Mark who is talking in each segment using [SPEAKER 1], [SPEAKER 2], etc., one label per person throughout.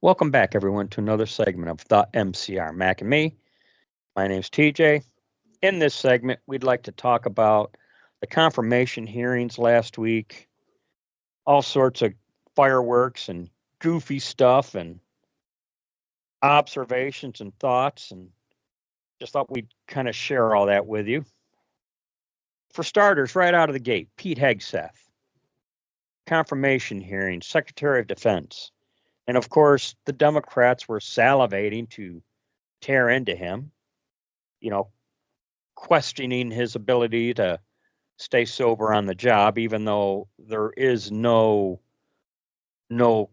[SPEAKER 1] Welcome back, everyone, to another segment of the MCR Mac and Me. My name's TJ. In this segment, we'd like to talk about the confirmation hearings last week, all sorts of fireworks and goofy stuff and observations and thoughts, and just thought we'd kind of share all that with you. For starters, right out of the gate, Pete Hegseth, confirmation hearing, Secretary of Defense. And of course, the Democrats were salivating to tear into him, you know, questioning his ability to stay sober on the job, even though there is no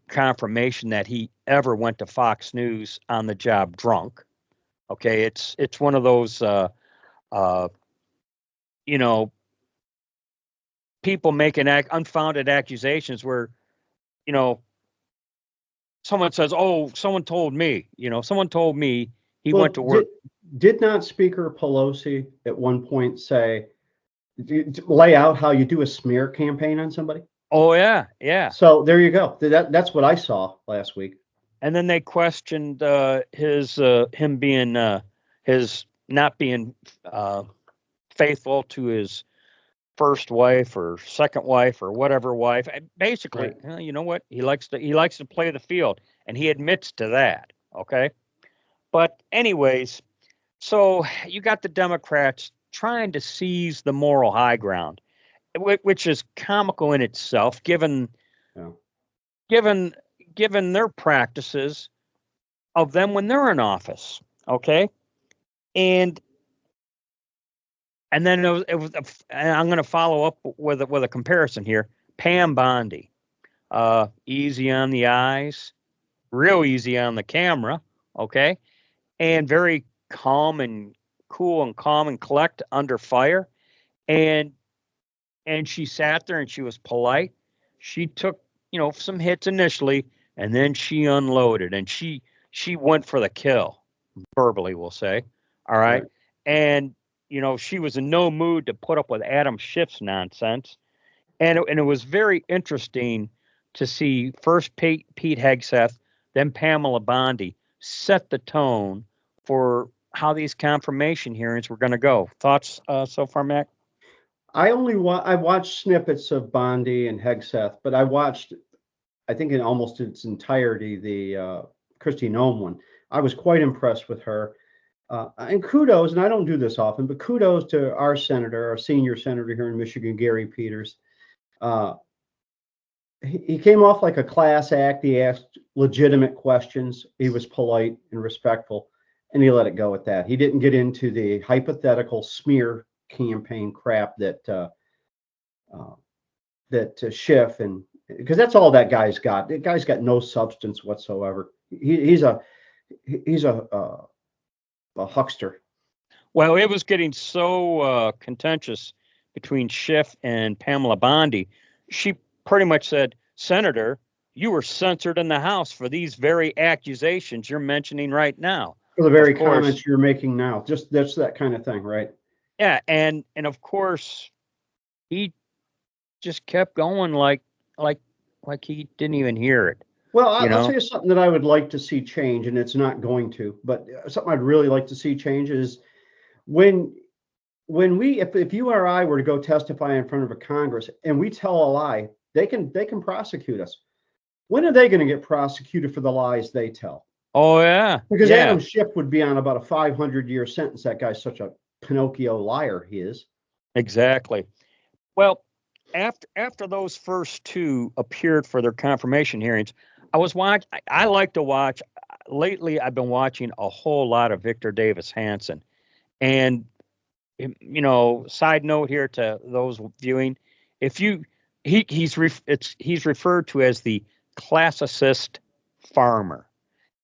[SPEAKER 1] confirmation that he ever went to Fox News on the job drunk. Okay, it's one of those you know people making unfounded accusations where you know someone says, "Oh, someone told me he went to work."
[SPEAKER 2] Did not Speaker Pelosi at one point say, lay out how you do a smear campaign on somebody?
[SPEAKER 1] Oh yeah, yeah.
[SPEAKER 2] So there you go. That's what I saw last week.
[SPEAKER 1] And then they questioned him being his not being faithful to his first wife or second wife or whatever wife. Basically,
[SPEAKER 2] Right.
[SPEAKER 1] you know what? He likes to play the field, and he admits to that. Okay, but anyways, so you got the Democrats trying to seize the moral high ground, which is comical in itself, given
[SPEAKER 2] Yeah.
[SPEAKER 1] given given their practices of them when they're in office. Okay, and and then and I'm going to follow up with a comparison here. Pam Bondi, easy on the eyes, real easy on the camera, okay, and very calm and cool and calm and collect under fire, and she sat there and she was polite. She took some hits initially, and then she unloaded and she went for the kill, verbally, we'll say. All right.
[SPEAKER 2] Right.
[SPEAKER 1] And, she was in no mood to put up with Adam Schiff's nonsense. And it was very interesting to see first Pete Hegseth, then Pamela Bondi set the tone for how these confirmation hearings were going to go. Thoughts so far, Mac?
[SPEAKER 2] I watched snippets of Bondi and Hegseth, but I think in almost its entirety, the Kristi Noem one. I was quite impressed with her. And kudos, and I don't do this often, but kudos to our senator, our senior senator here in Michigan, Gary Peters. He came off like a class act. He asked legitimate questions. He was polite and respectful, and he let it go at that. He didn't get into the hypothetical smear campaign crap that Schiff, and because that's all that guy's got. That guy's got no substance whatsoever. He's a huckster.
[SPEAKER 1] Well, it was getting so contentious between Schiff and Pamela Bondi. She pretty much said, "Senator, you were censored in the House for these very accusations you're mentioning right now."
[SPEAKER 2] For the very
[SPEAKER 1] Of course,
[SPEAKER 2] comments you're making now. Just that's that kind of thing, right?
[SPEAKER 1] yeah, and of course he just kept going like he didn't even hear it.
[SPEAKER 2] Well,
[SPEAKER 1] You
[SPEAKER 2] I'll tell
[SPEAKER 1] know?
[SPEAKER 2] you something that I would like to see change, and it's not going to, but something I'd really like to see change is when if you or I were to go testify in front of a Congress and we tell a lie, they can prosecute us. When are they going to get prosecuted for the lies they tell?
[SPEAKER 1] Oh yeah,
[SPEAKER 2] Because
[SPEAKER 1] yeah,
[SPEAKER 2] Adam Schiff would be on about a 500-year sentence. That guy's such a Pinocchio liar. He is.
[SPEAKER 1] exactly. Well, after those first two appeared for their confirmation hearings, I like to watch. Lately, I've been watching a whole lot of Victor Davis Hanson, and side note here to those viewing, if you he's referred to as the classicist farmer,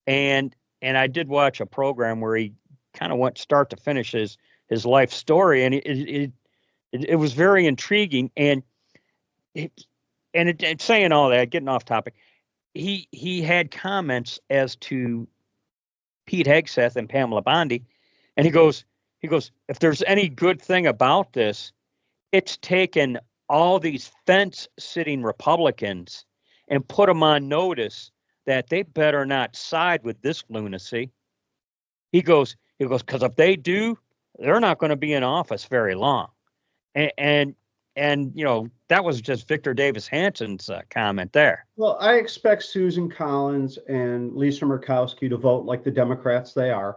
[SPEAKER 1] and I did watch a program where he kind of went start to finish his life story, and it was very intriguing, and it, saying all that, getting off topic, he had comments as to Pete Hegseth and Pamela Bondi, and he goes, if there's any good thing about this, it's taken all these fence sitting Republicans and put them on notice that they better not side with this lunacy. He goes, because if they do, they're not going to be in office very long. And, and that was just Victor Davis Hansen's comment there.
[SPEAKER 2] Well, I expect Susan Collins and Lisa Murkowski to vote like the Democrats they are.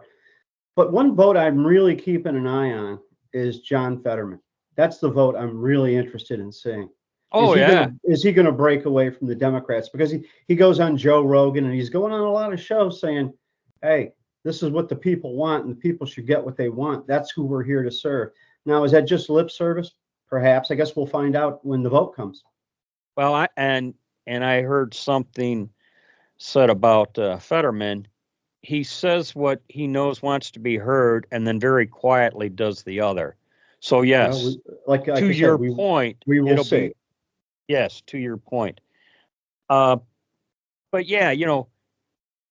[SPEAKER 2] But one vote I'm really keeping an eye on is John Fetterman. That's the vote I'm really interested in seeing.
[SPEAKER 1] Oh, yeah.
[SPEAKER 2] Is he going to break away from the Democrats? Because he goes on Joe Rogan and he's going on a lot of shows saying, hey, this is what the people want and the people should get what they want. That's who we're here to serve. Now, is that just lip service? Perhaps. I guess we'll find out when the vote comes.
[SPEAKER 1] Well, I heard something said about Fetterman. He says what he knows wants to be heard and then very quietly does the other. So, yes,
[SPEAKER 2] like
[SPEAKER 1] to your point,
[SPEAKER 2] we will see.
[SPEAKER 1] Yes, to your point. But yeah,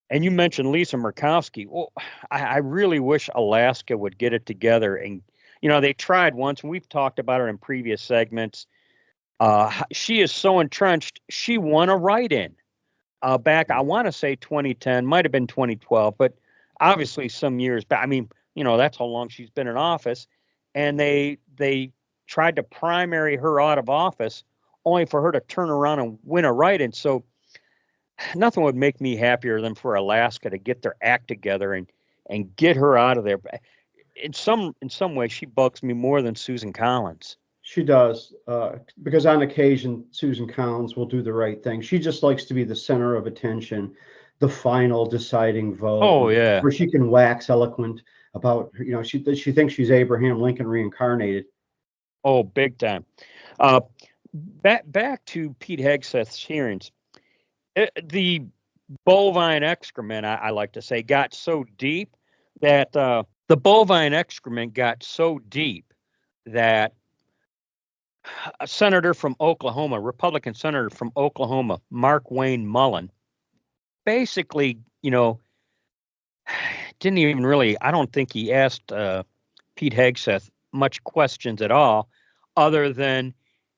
[SPEAKER 1] and you mentioned Lisa Murkowski. Well, I really wish Alaska would get it together. And, they tried once, and we've talked about it in previous segments. She is so entrenched. She won a write-in back, I want to say 2010, might have been 2012, but obviously some years back. I mean, that's how long she's been in office. And they tried to primary her out of office only for her to turn around and win a write-in. So nothing would make me happier than for Alaska to get their act together and get her out of there. In some way, she bugs me more than Susan Collins.
[SPEAKER 2] She does, because on occasion, Susan Collins will do the right thing. She just likes to be the center of attention, the final deciding vote.
[SPEAKER 1] Oh, yeah.
[SPEAKER 2] Where she can wax eloquent about, she thinks she's Abraham Lincoln reincarnated.
[SPEAKER 1] Oh, big time. Back to Pete Hegseth's hearings. The bovine excrement, I like to say, got so deep that the bovine excrement got so deep that a senator from Oklahoma, Republican senator from Oklahoma, Mark Wayne Mullen, basically, didn't even really, I don't think he asked Pete Hegseth much questions at all, other than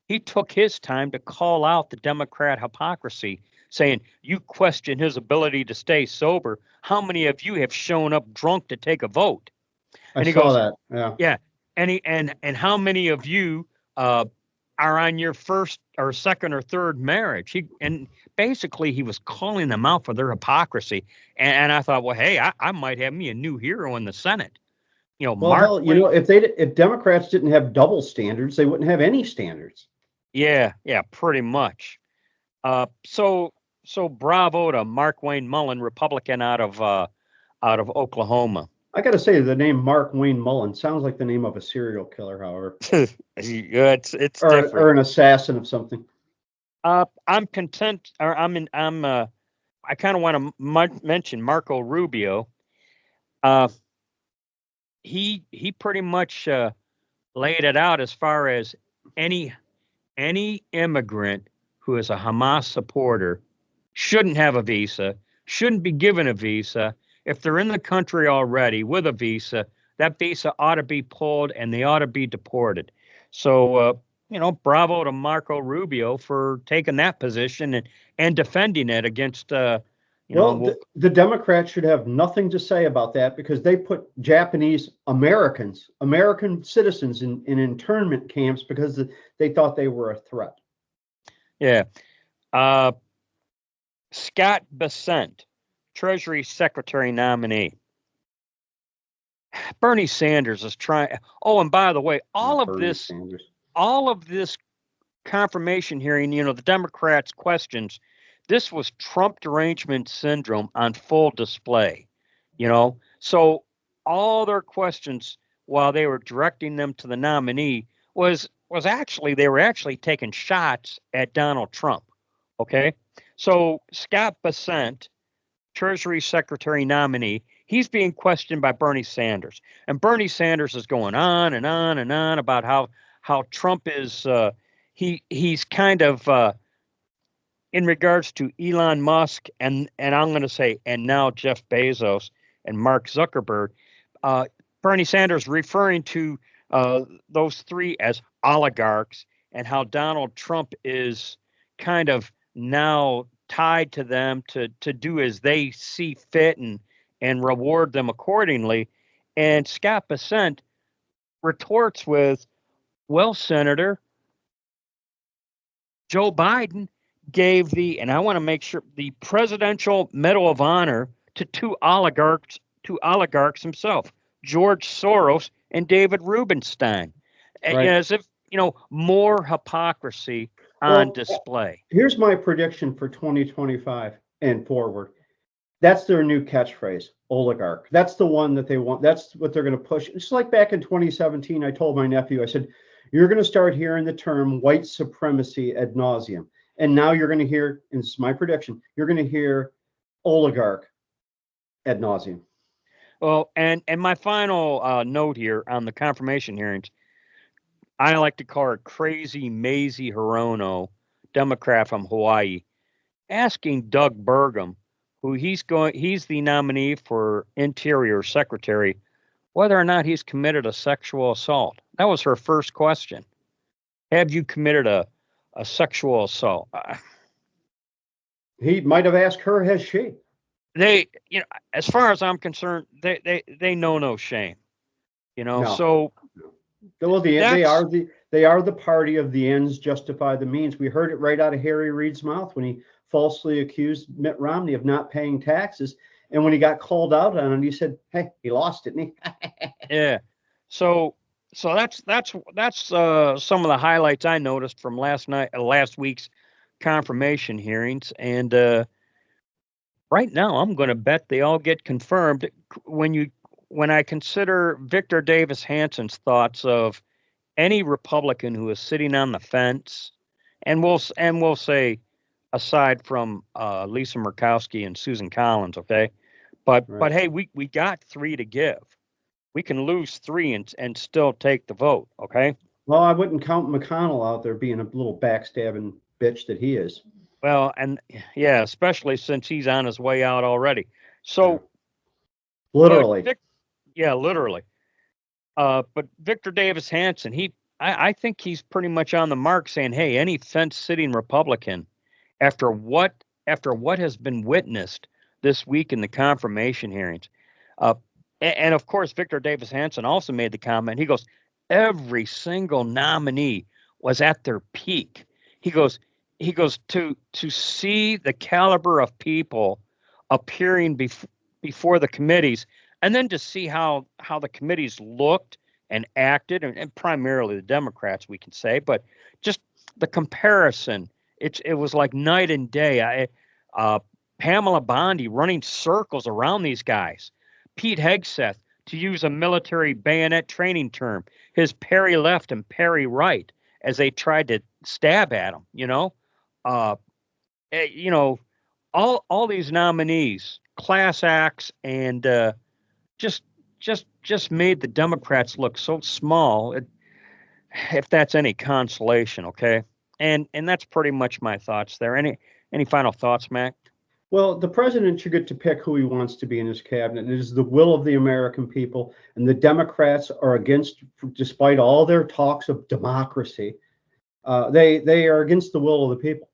[SPEAKER 1] he took his time to call out the Democrat hypocrisy, saying, you question his ability to stay sober. How many of you have shown up drunk to take a vote?
[SPEAKER 2] And he saw that. Yeah.
[SPEAKER 1] Yeah. And how many of you are on your first or second or third marriage? And basically he was calling them out for their hypocrisy. And I thought, well, hey, I might have me a new hero in the Senate.
[SPEAKER 2] Well, if Democrats didn't have double standards, they wouldn't have any standards.
[SPEAKER 1] Yeah, pretty much. So bravo to Mark Wayne Mullen, Republican out of Oklahoma.
[SPEAKER 2] I got to say, the name Mark Wayne Mullen sounds like the name of a serial killer. However,
[SPEAKER 1] it's
[SPEAKER 2] different. Or an assassin of something.
[SPEAKER 1] I'm content, or I kind of want to mention Marco Rubio. He pretty much laid it out as far as any immigrant who is a Hamas supporter shouldn't have a visa, shouldn't be given a visa. If they're in the country already with a visa, that visa ought to be pulled and they ought to be deported. So, bravo to Marco Rubio for taking that position and defending it against,
[SPEAKER 2] the Democrats should have nothing to say about that because they put Japanese American citizens in internment camps because they thought they were a threat.
[SPEAKER 1] Yeah. Scott Bessent, Treasury Secretary nominee. Bernie Sanders is trying. Oh, and by the way, all of this confirmation hearing, the Democrats' questions, this was Trump derangement syndrome on full display, So all their questions while they were directing them to the nominee was actually, they were actually taking shots at Donald Trump. Okay. So Scott Bessent, Treasury Secretary nominee, he's being questioned by Bernie Sanders. And Bernie Sanders is going on and on and on about how Trump is, he's kind of, in regards to Elon Musk and I'm going to say, and now Jeff Bezos and Mark Zuckerberg, Bernie Sanders referring to those three as oligarchs and how Donald Trump is kind of now tied to them to do as they see fit and reward them accordingly. And Scott Bessent retorts with, well, Senator, Joe Biden gave and I want to make sure, the Presidential Medal of Honor to two oligarchs himself, George Soros and David Rubenstein.
[SPEAKER 2] Right.
[SPEAKER 1] As if, more hypocrisy on
[SPEAKER 2] Well,
[SPEAKER 1] display.
[SPEAKER 2] here's my prediction for 2025 and forward. That's their new catchphrase, oligarch. That's the one that they want. That's what they're going to push. It's like back in 2017, I told my nephew, I said, you're going to start hearing the term white supremacy ad nauseum. And now you're going to hear, and this is my prediction, you're going to hear oligarch ad nauseum.
[SPEAKER 1] Well, and my final note here on the confirmation hearings, I like to call her Crazy Mazie Hirono, Democrat from Hawaii, asking Doug Burgum, who he's the nominee for Interior Secretary, whether or not he's committed a sexual assault. That was her first question. Have you committed a sexual assault?
[SPEAKER 2] He might have asked her, has she?
[SPEAKER 1] They, as far as I'm concerned, they know no shame.
[SPEAKER 2] No.
[SPEAKER 1] So
[SPEAKER 2] well, they are the party of the ends justify the means. We heard it right out of Harry Reid's mouth when he falsely accused Mitt Romney of not paying taxes, and when he got called out on it, he said, "Hey, he lost, didn't he?"
[SPEAKER 1] Yeah. So that's some of the highlights I noticed from last week's confirmation hearings, and right now I'm going to bet they all get confirmed when I consider Victor Davis Hanson's thoughts of any Republican who is sitting on the fence, and we'll say aside from Lisa Murkowski and Susan Collins, okay, but hey, we got 3 to give. We can lose 3 and still take the vote, okay?
[SPEAKER 2] Well, I wouldn't count McConnell out there being a little backstabbing bitch that he is.
[SPEAKER 1] Well, and yeah, especially since he's on his way out already. So,
[SPEAKER 2] literally,
[SPEAKER 1] literally. But Victor Davis Hanson, I think he's pretty much on the mark, saying, "Hey, any fence-sitting Republican, after what has been witnessed this week in the confirmation hearings, and of course, Victor Davis Hanson also made the comment. He goes, every single nominee was at their peak. He goes to see the caliber of people appearing before the committees, and then to see how the committees looked and acted, and primarily the Democrats, we can say, but just the comparison, it was like night and day. Pamela Bondi running circles around these guys. Pete Hegseth, to use a military bayonet training term, his parry left and parry right as they tried to stab at him. All these nominees, class acts, and just made the Democrats look so small. If that's any consolation, okay. And that's pretty much my thoughts there. Any final thoughts, Mac?
[SPEAKER 2] Well, the president should get to pick who he wants to be in his cabinet. It is the will of the American people, and the Democrats are against, despite all their talks of democracy, they are against the will of the people.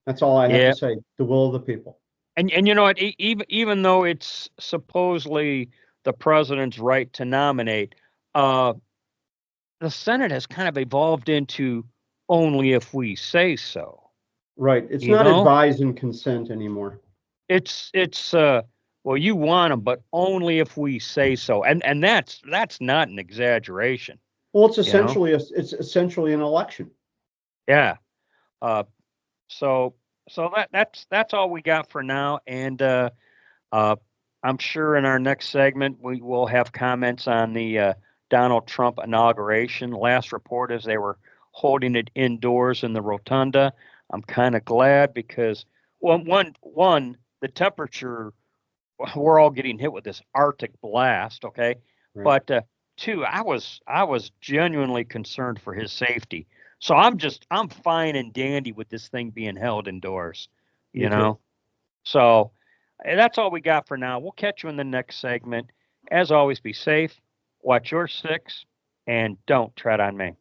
[SPEAKER 2] That's all I have to say. The will of the people.
[SPEAKER 1] And you know what? Even though it's supposedly the president's right to nominate, the Senate has kind of evolved into only if we say so.
[SPEAKER 2] Right. It's not advise and consent anymore.
[SPEAKER 1] It's well, you want them, but only if we say so. And that's not an exaggeration.
[SPEAKER 2] Well, it's essentially an election.
[SPEAKER 1] Yeah. So that's all we got for now. And I'm sure in our next segment we will have comments on the Donald Trump inauguration. Last report is they were holding it indoors in the rotunda. I'm kind of glad because one the temperature, we're all getting hit with this Arctic blast, okay? Right. But 2, I was genuinely concerned for his safety. So I'm fine and dandy with this thing being held indoors, you know? So that's all we got for now. We'll catch you in the next segment. As always, be safe, watch your 6, and don't tread on me.